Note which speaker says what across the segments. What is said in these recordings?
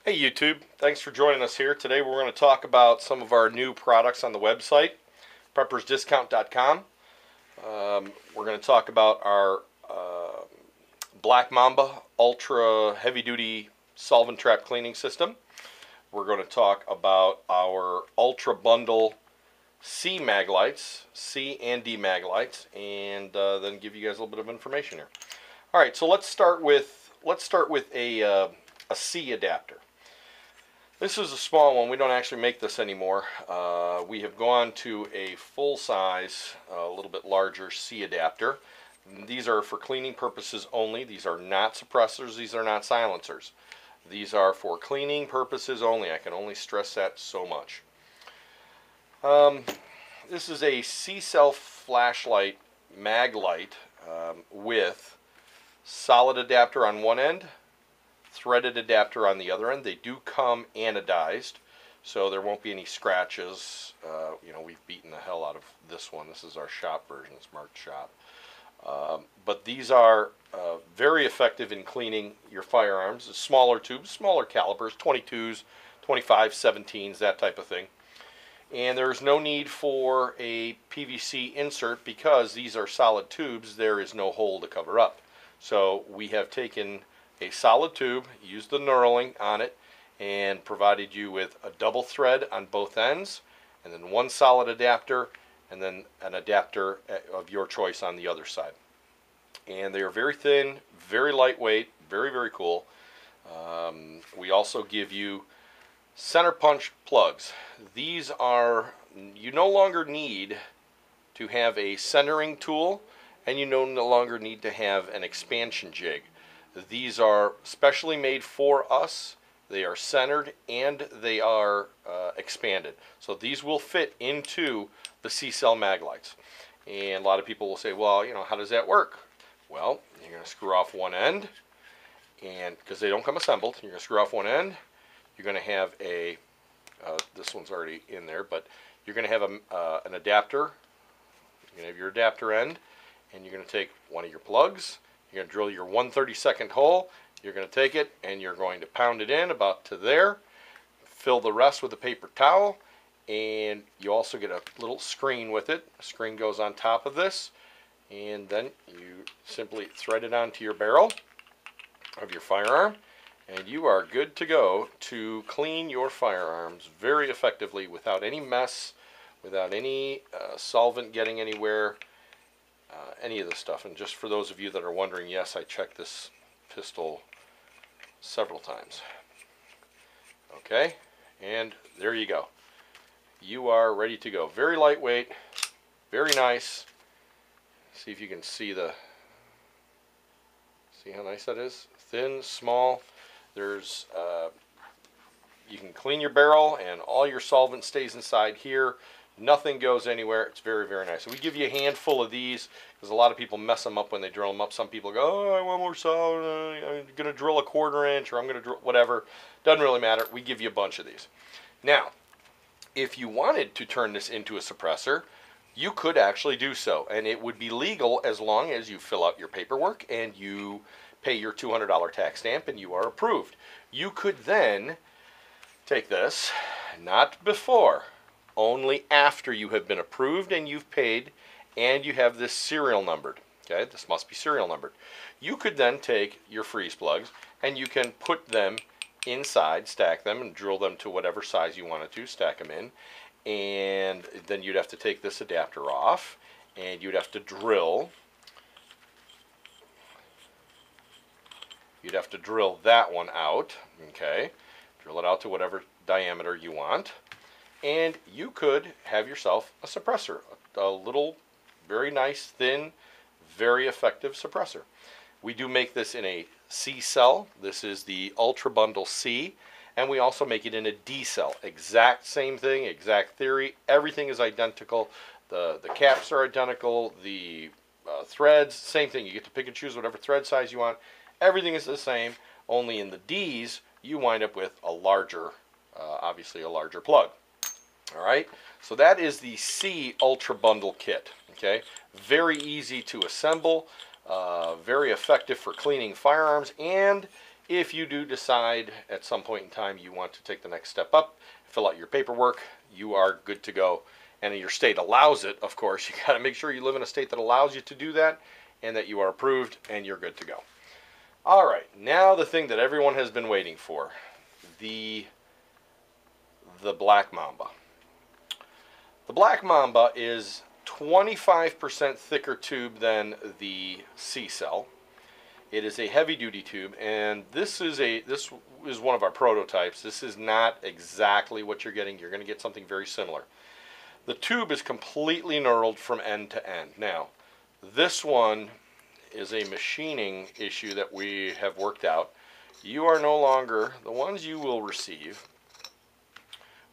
Speaker 1: Hey YouTube, thanks for joining us here. Today we're going to talk about some of our new products on the website, preppersdiscount.com. We're going to talk about our Black Mamba Ultra Heavy Duty Solvent Trap Cleaning System. We're going to talk about our Ultra Bundle C mag lights, C and D mag lights, and then give you guys a little bit of information here. All right, so let's start with a C adapter. This is a small one. We don't actually make this anymore. We have gone to a full-size, a little bit larger C adapter. These are for cleaning purposes only. These are not suppressors. These are not silencers. These are for cleaning purposes only. I can only stress that so much. This is a C-cell flashlight mag light with solid adapter on one end, threaded adapter on the other end. They do come anodized, so there won't be any scratches. We've beaten the hell out of this one. This is our shop version. It's marked shop. But these are very effective in cleaning your firearms. Smaller tubes, smaller calibers, 22s, 25, 17s, that type of thing. And there's no need for a PVC insert because these are solid tubes. There is no hole to cover up. So we have taken a solid tube, used the knurling on it, and provided you with a double thread on both ends, and then one solid adapter, and then an adapter of your choice on the other side. And they are very thin, very lightweight, very, very cool. We also give you center punch plugs. These are, you no longer need to have a centering tool, and you no longer need to have an expansion jig. These are specially made for us. They are centered and they are expanded. So these will fit into the C-cell mag lights. And a lot of people will say, well, how does that work? Well, you're going to screw off one end, and because they don't come assembled, you're going to screw off one end. You're going to have this one's already in there, but you're going to have an adapter. You're going to have your adapter end, and you're going to take one of your plugs. You're going to drill your 1/32 hole. You're going to take it and you're going to pound it in about to there. Fill the rest with a paper towel, and you also get a little screen with it. A screen goes on top of this, and then you simply thread it onto your barrel of your firearm, and you are good to go to clean your firearms very effectively without any mess, without any solvent getting anywhere. Any of this stuff. And just for those of you that are wondering, yes, I checked this pistol several times. Okay, and there you go. You are ready to go. Very lightweight, very nice. See if you can see how nice that is. Thin, small. There's you can clean your barrel and all your solvent stays inside here. Nothing goes anywhere. It's very, very nice. So we give you a handful of these because a lot of people mess them up when they drill them up. Some people go, oh, I want more solid. I'm going to drill a 1/4 inch, or I'm going to drill whatever. Doesn't really matter. We give you a bunch of these. Now, if you wanted to turn this into a suppressor, you could actually do so. And it would be legal as long as you fill out your paperwork and you pay your $200 tax stamp and you are approved. You could then take this, not before, only after you have been approved and you've paid and you have this serial numbered. Okay, this must be serial numbered. You could then take your freeze plugs and you can put them inside, stack them, and drill them to whatever size you wanted to, stack them in. And then you'd have to take this adapter off and you'd have to drill. You'd have to drill that one out. Okay, drill it out to whatever diameter you want. And you could have yourself a suppressor, a little, very nice, thin, very effective suppressor. We do make this in a C cell. This is the Ultra Bundle C. And we also make it in a D cell. Exact same thing, exact theory. Everything is identical. The caps are identical. The threads, same thing. You get to pick and choose whatever thread size you want. Everything is the same. Only in the Ds, you wind up with a larger, obviously a larger plug. All right, so that is the C Ultra Bundle kit. Okay, very easy to assemble, very effective for cleaning firearms, and If you do decide at some point in time you want to take the next step up, fill out your paperwork, you are good to go. And your state allows it, of course. You got to make sure you live in a state that allows you to do that and that you are approved and you're good to go. All right, now the thing that everyone has been waiting for, the Black Mamba. The Black Mamba is 25% thicker tube than the C-Cell. It is a heavy-duty tube, and this is one of our prototypes. This is not exactly what you're getting. You're going to get something very similar. The tube is completely knurled from end to end. Now, this one is a machining issue that we have worked out. You are no longer, the ones you will receive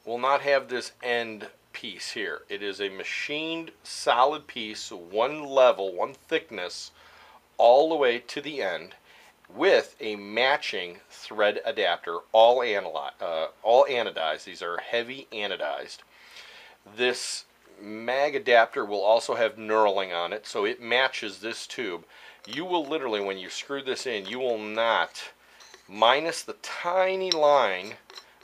Speaker 1: will not have this end piece here. It is a machined solid piece, one level, one thickness, all the way to the end, with a matching thread adapter, all anodized. These are heavy anodized. This mag adapter will also have knurling on it, so it matches this tube. You will literally, when you screw this in, you will not, minus the tiny line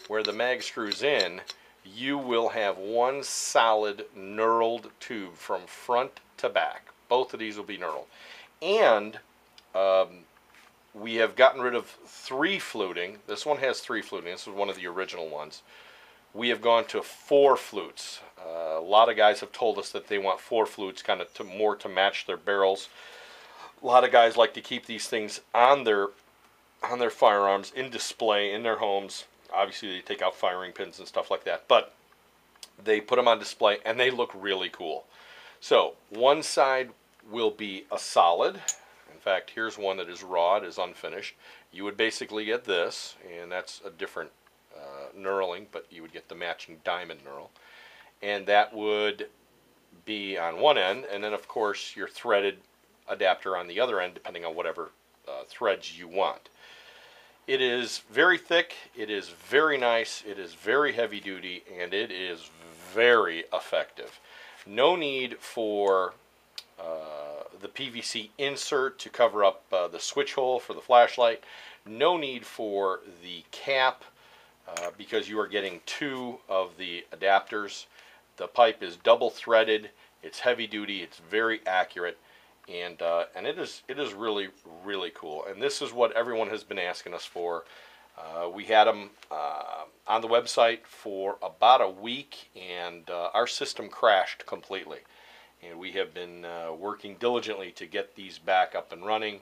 Speaker 1: where the mag screws in, you will have one solid knurled tube from front to back. Both of these will be knurled. And we have gotten rid of 3 fluting. This one has 3 fluting. This is one of the original ones. We have gone to 4 flutes. A lot of guys have told us that they want 4 flutes, kind of more to match their barrels. A lot of guys like to keep these things on their firearms, in display, in their homes. Obviously, they take out firing pins and stuff like that, but they put them on display, and they look really cool. So, one side will be a solid. In fact, here's one that is raw, it is unfinished. You would basically get this, and that's a different knurling, but you would get the matching diamond knurl. And that would be on one end, and then of course your threaded adapter on the other end, depending on whatever threads you want. It is very thick, it is very nice, it is very heavy duty, and it is very effective. No need for the PVC insert to cover up the switch hole for the flashlight. No need for the cap because you are getting 2 of the adapters. The pipe is double threaded, it's heavy duty, it's very accurate, and it is really, really cool. And this is what everyone has been asking us for. We had them on the website for about a week, and our system crashed completely. And we have been working diligently to get these back up and running.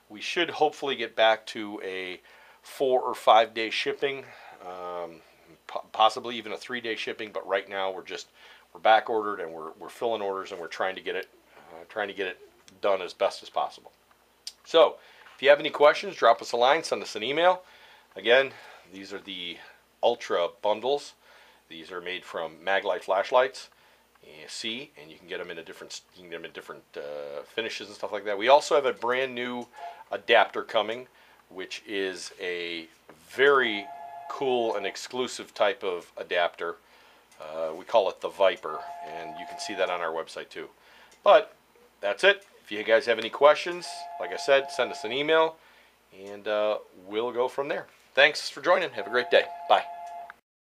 Speaker 1: We should hopefully get back to a 4 or 5 day shipping, possibly even a 3-day shipping. But right now we're back ordered, and we're filling orders, and we're trying to get it done as best as possible. So if you have any questions, drop us a line, send us an email. Again, these are the Ultra bundles. These are made from Maglite flashlights. And you can get them in different finishes and stuff like that. We also have a brand new adapter coming, which is a very cool and exclusive type of adapter. We call it the Viper, and you can see that on our website too. But that's it. If you guys have any questions, like I said, send us an email, and we'll go from there. Thanks for joining. Have a great day. Bye.